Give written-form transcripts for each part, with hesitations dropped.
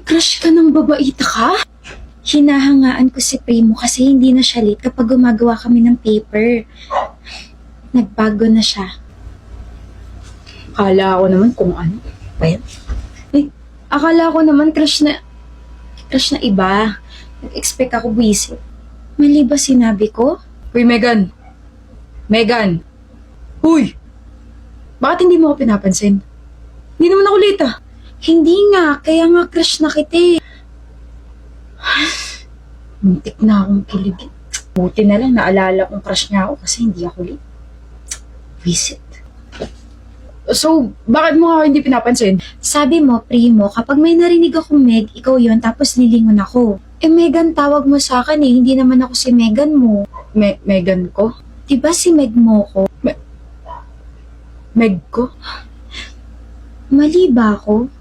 Crush ka ng babaita ka? Hinahangaan ko si Primo kasi hindi na siya late kapag gumagawa kami ng paper. Nagbago na siya. Akala ko naman kung ano. Well, Akala ko naman crush na iba. Nag-expect ako buwisit. Mali ba sinabi ko? Uy, Megan! Megan! Uy! Bakit hindi mo ako pinapansin? Hindi naman ako late ah. Hindi nga, kaya nga crush na kita eh. Muntik na akong kiligin. Buti na lang naalala kong crush niya ako kasi hindi ako late. Visit. So, bakit mo ako hindi pinapansin? Sabi mo, Primo, kapag may narinig akong Meg, ikaw yon tapos lilingon ako. Megan tawag mo sa akin eh, hindi naman ako si Megan mo. Megan ko? Diba si Meg mo ko? Meg ko? Mali ba ako?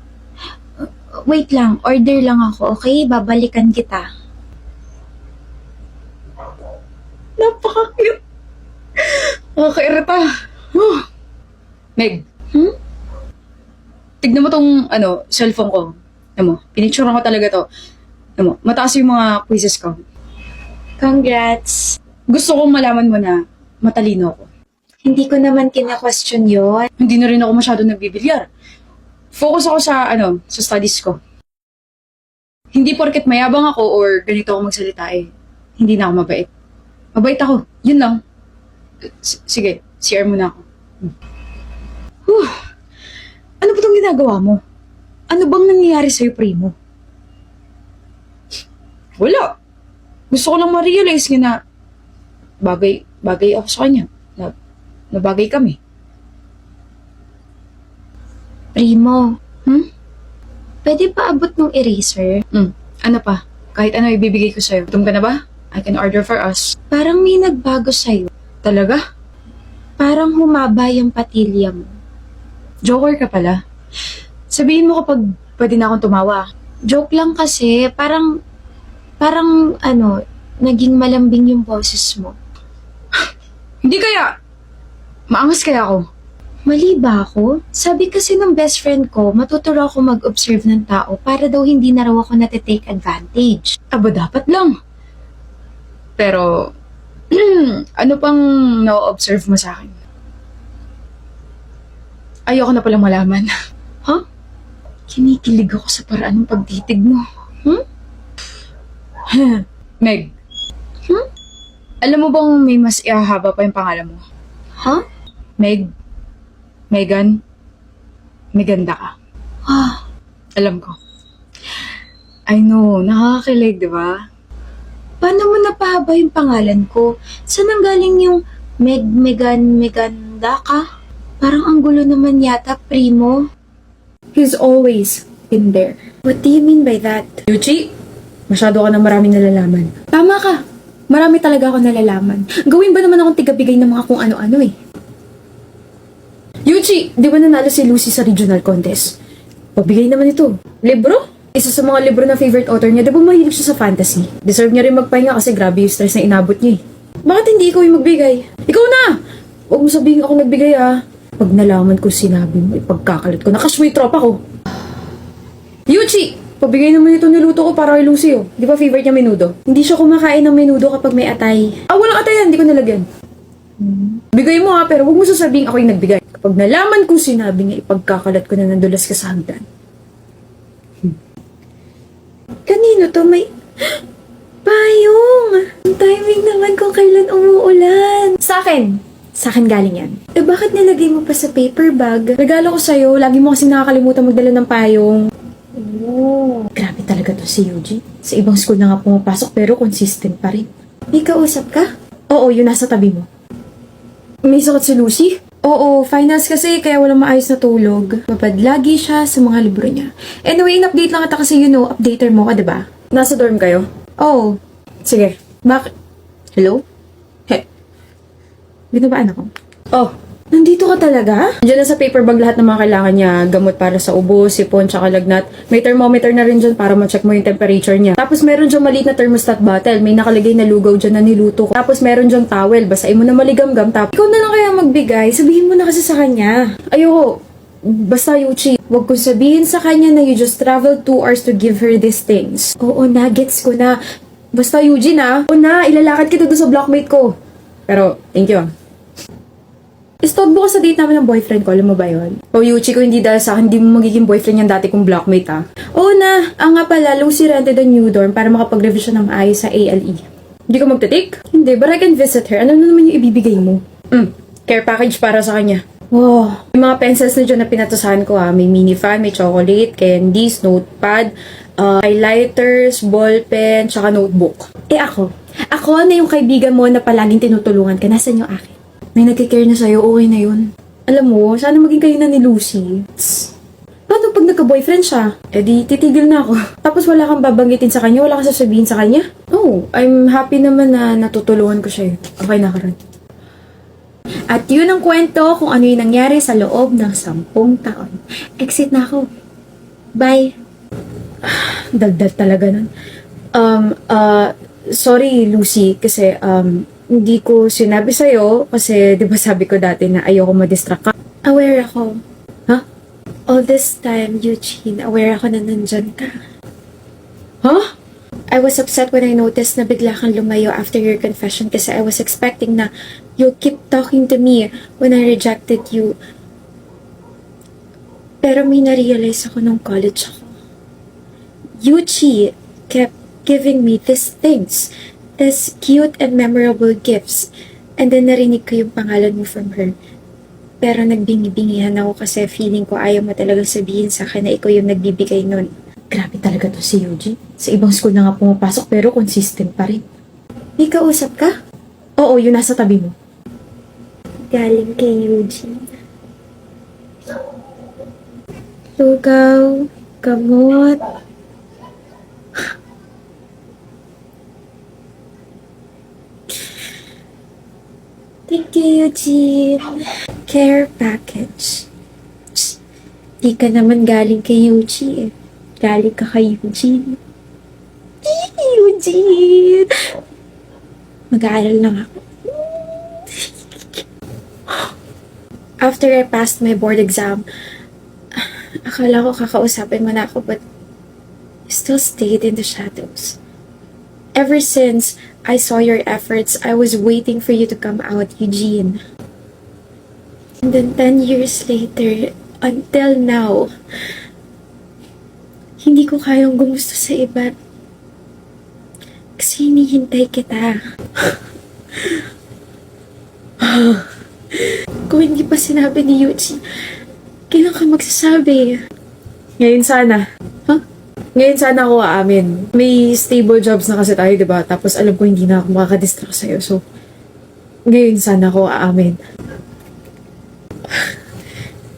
Wait lang, order lang ako, okay? Babalikan kita. Napaka-cute. Nakakairita. Meg. Tignan mo tong, cellphone ko. Ano mo, pinicturean ko talaga to. Ano mo, mataas yung mga quizzes ko. Congrats! Gusto kong malaman mo na matalino ako. Hindi ko naman kina-question yun. Hindi na rin ako masyado nagbibilyar. Focus ako sa, sa studies ko. Hindi porket mayabang ako or ganito ako magsalita hindi na ako mabait. Mabait ako. Yun lang. Sige, CR muna ako. Ano ba itong ginagawa mo? Ano bang nangyayari sa'yo, Primo? Wala. Gusto ko lang ma-realize nga na bagay ako sa kanya. Na bagay kami. Primo, pwede pa abot ng eraser? Ano pa? Kahit ano ibibigay ko sa'yo. Gutom ka na ba? I can order for us. Parang may nagbago sa'yo. Talaga? Parang humaba yung patilya mo. Joker ka pala. Sabihin mo kapag pwede na akong tumawa. Joke lang kasi, parang naging malambing yung boses mo. Hindi kaya. Maangas kaya ako. Mali ba ako? Sabi kasi ng best friend ko, matuturo ako mag-observe ng tao para daw hindi na raw ako natitake advantage. Aba, dapat lang. Pero, ano pang na-observe mo sa akin? Ayoko na palang malaman. Huh? Kinikilig ako sa paraan ng pagtitig mo. Meg. Alam mo bang may mas ihahaba pa yung pangalan mo? Huh? Meg. Megan. Meganda ka. Alam ko. I know, nakakakilig, di ba? Paano mo napahaba yung pangalan ko? Saan ang galing yung Meganda ka? Parang ang gulo naman yata, Primo. He's always been there. What do you mean by that? Yuchi, masyado ka na maraming nalalaman. Tama ka. Marami talaga ako nalalaman. Gawin ba naman akong tigabigay ng mga kung ano-ano eh? Yuchi, di ba nanalo si Lucy sa regional contest? Pabigay naman ito. Libro? Isa sa mga libro na favorite author niya, di ba mahilig siya sa fantasy? Deserve niya rin magpahinga kasi grabe yung stress na inabot niya eh. Bakit hindi ikaw yung magbigay? Ikaw na! Huwag mo sabihin ako nagbigay ah. Pag nalaman ko sinabi mo, ipagkakalat ko. Nakash mo yung tropa ko. Yuchi! Pabigay naman ito niluto ko para kay Lucy oh. Di ba favorite niya menudo? Hindi siya kumakain ng menudo kapag may atay. Walang atayan, hindi ko nalagyan. Bigay mo ha, pero huwag mo sasabihin ako yung nagbigay. Kapag nalaman kong sinabi niya, ipagkakalat ko na nandulas ka sa hagdan. Kanino to? May... Payong! Ang timing naman kung kailan umuulan. Sa akin! Sa akin galing yan. Bakit nilagay mo pa sa paper bag? Regalo ko sa'yo, lagi mo kasi nakakalimutan magdala ng payong. Grabe talaga to si Yuji. Sa ibang school na nga pumapasok pero consistent pa rin. May kausap ka? Oo, yun nasa tabi mo. May sakit si Lucy? Oo, finals kasi kaya walang maayos na tulog. Mapad lagi siya sa mga libro niya. Anyway, in-update lang kita kasi updater mo ka, diba? Nasa dorm kayo? Oo. Sige. Hello? Binabaan ako. Oh, nandito ka talaga? Diyan na sa paper bag lahat ng mga kailangan niya. Gamot para sa ubo, sipon, tsaka lagnat. May thermometer na rin dyan para ma-check mo yung temperature niya. Tapos meron dyan maliit na thermostat bottle. May nakalagay na lugaw dyan na niluto ko. Tapos meron dyan towel. Basain mo na maligam-gam. Tapos ikaw na lang kaya magbigay. Sabihin mo na kasi sa kanya. Ayoko. Basta, Yuchi, wag kong sabihin sa kanya na you just traveled 2 hours to give her these things. Oo na, gets ko na. Basta, Eugene, oo na, ilalakad kita doon sa blockmate ko. Pero, thank you, Istogbo ko sa date namin ng boyfriend ko, alam mo ba yun? O Yuchi, kung hindi dahil sa akin, hindi mo magiging boyfriend yung dati kong blockmate, Oo na, nga pala, Lucy rented a new dorm para makapag-review siya ng maayos sa ALE. Hindi ka magte-take? Hindi, but I can visit her. Ano na naman yung ibibigay mo? Care package para sa kanya. Wow. May mga pencils na dyan na pinatusahan ko, May mini fan, may chocolate, candies, notepad, highlighters, ballpen, tsaka notebook. Ako? Ako na yung kaibigan mo na palaging tinutulungan ka. Nasaan yung akin? May nagkikare na sa'yo, okay na yun. Alam mo, sana maging kayo na ni Lucy. Paano pag nagka-boyfriend siya? Di, titigil na ako. Tapos wala kang babanggitin sa kanya, wala kang sasabihin sa kanya? No, I'm happy naman na natutulungan ko siya. Okay na karon. At yun ang kwento kung ano yung nangyari sa loob ng 10 taon. Exit na ako. Bye. Dagdag talaga nun. Sorry, Lucy, kasi, hindi ko sinabi sa'yo kasi di ba sabi ko dati na ayoko ma-distract ka. Aware ako. Ha? All this time, Eugene, aware ako na nandyan ka. Huh? I was upset when I noticed na bigla kang lumayo after your confession kasi I was expecting na you'll keep talking to me when I rejected you. Pero may na-realize ako nung college ako. Yuchi kept giving me these things. These cute and memorable gifts. And then narinig ko yung pangalan mo from her. Pero nagbingi-bingihan ako kasi feeling ko ayaw mo talagang sabihin sa akin na ikaw yung nagbibigay nun. Grabe talaga to si Eugene. Sa ibang school na nga pumapasok pero consistent pa rin. May kausap ka? Oo, yun nasa tabi mo. Galing kay Eugene. Lugaw, gamot. Thank you, Eugene. Care package. Di ka naman galing kay Eugene. Galing ka kay Eugene. Eugene! Mag-aaral lang ako. After I passed my board exam, akala ko kakausapin mo na ako but you still stayed in the shadows. Ever since I saw your efforts, I was waiting for you to come out, Eugene. And then 10 years later, until now, hindi ko kayang gumusto sa iba. Kasi hinihintay kita. Kung hindi pa sinabi ni Eugene, kailan ka magsasabi? Ngayon sana. Huh? Ngayon sana ako aamin. May stable jobs na kasi tayo, diba? Tapos alam ko hindi na ako makakadistract sa'yo. So, ngayon sana ako aamin.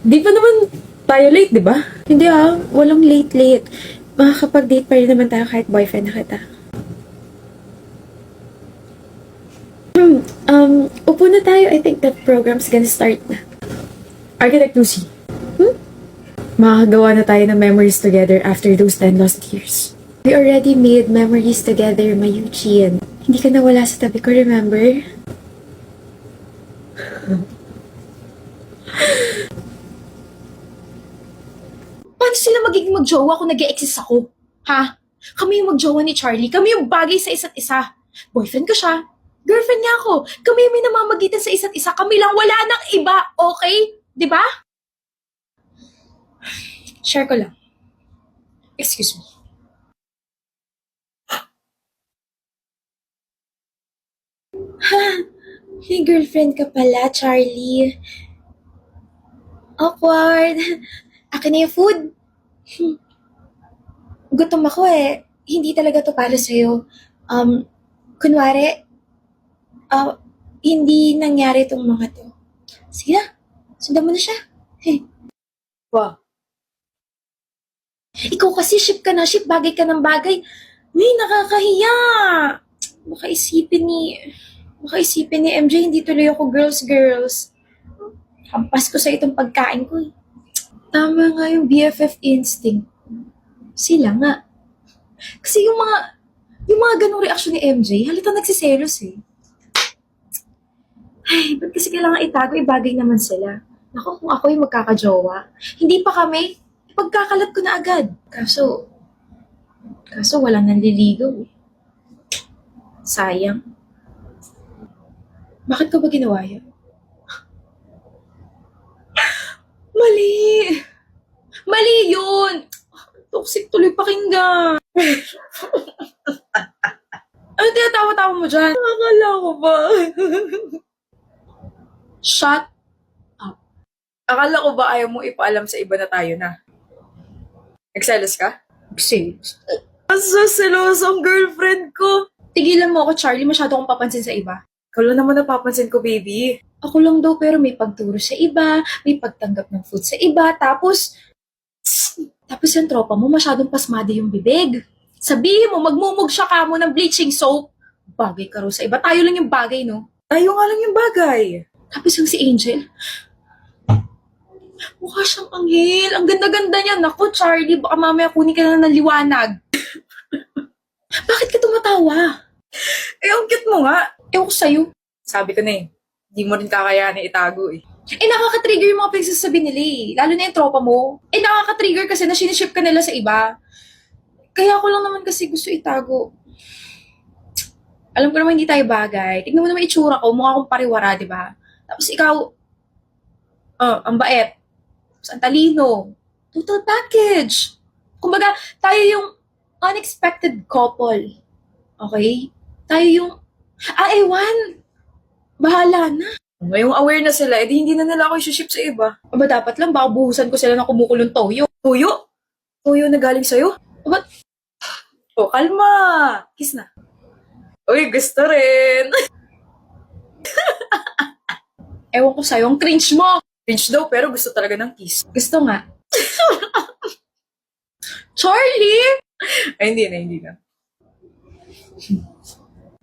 Di pa naman tayo late, diba? Hindi walang late. Makakapag-date pa rin naman tayo kahit boyfriend na kita. Upo na tayo. I think the program's gonna start na. Architect Lucy. Makakagawa na tayo ng memories together after those 10 lost years. We already made memories together, my Eugene. Hindi ka nawala sa tabi ko, remember? Paano sila magiging magjowa kung nag-e-exist ako? Ha? Kami yung magjowa ni Charlie. Kami yung bagay sa isa't isa. Boyfriend ko siya. Girlfriend niya ako. Kami yung may namamagitan sa isa't isa. Kami lang, wala nang iba. Okay? Diba? Share ko lang. Excuse me. Ha? May girlfriend ka pala, Charlie. Awkward. Akin na yung food. Gutom ako eh. Hindi talaga to para sa'yo. Kunwari, hindi nangyari tong mga to. Sige na. Sundan mo na siya. Hey. Wow. Ikaw kasi ship ka na, ship bagay ka ng bagay. Uy, nakakahiya. Baka isipin ni MJ, hindi tuloy ako girls. Hampas ko sa itong pagkain ko eh. Tama nga yung BFF instinct. Sila nga. Kasi yung mga ganong reaksyon ni MJ, halata nagsiselos eh. Ay, ba't kasi kailangan itago? Ibagay naman sila. Naku, kung ako yung magkakajowa, hindi pa kami, ipagkakalat ko na agad. Kaso walang nanliligaw eh. Sayang. Bakit ko ba ginawa yun? Mali! Mali yun! Toxic tuloy pakinggan. Ano tinatawa-tawa mo dyan? Akala ko ba? Shut up. Akala ko ba ayaw mo ipaalam sa iba na tayo na? Nagselos ka? Serious. Asa selos ang girlfriend ko. Tigilan mo ako, Charlie. Masyado akong papansin sa iba. Ikaw lang naman napapansin ko, baby. Ako lang daw pero may pagturo sa iba, may pagtanggap ng food sa iba, tapos yung tropa mo masyadong pasmado yung bibig. Sabihin mo, magmumug siya ka mo ng bleaching soap. Bagay ka raw sa iba. Tayo lang yung bagay, no? Tayo nga lang yung bagay. Tapos yung si Angel, mukha siyang anghel. Ang ganda-ganda niya. Naku, Charlie, baka mamaya kunin ka na ng liwanag. Bakit ka tumatawa? Eh, ang cute mo nga. Ewan ko sa'yo. Sabi ko na eh, di mo rin kakayanin itago eh. Nakaka-trigger yung mga pinagsasabi nila eh. Lalo na yung tropa mo. Nakaka-trigger kasi na siniship ka nila sa iba. Kaya ako lang naman kasi gusto itago. Alam ko naman hindi tayo bagay. Tignan mo naman itsura ko, mukha akong pariwara, di ba? Tapos ikaw, ang bait. Tapos ang talino. Total package. Kumbaga, tayo yung unexpected couple. Okay? Tayo yung, ewan. Bahala na. Ngayong aware na sila, edi hindi na nila ako isuship sa iba. Aba, dapat lang, baka buhusan ko sila ng kumukulong toyo. Tuyo? Tuyo na galing sa'yo? Aba, O, kalma. Kiss na. Uy, gusto rin. ewan ko sa'yo, ang cringe mo. Pinch daw, pero gusto talaga ng kiss. Gusto nga. Charlie! Ay, hindi na.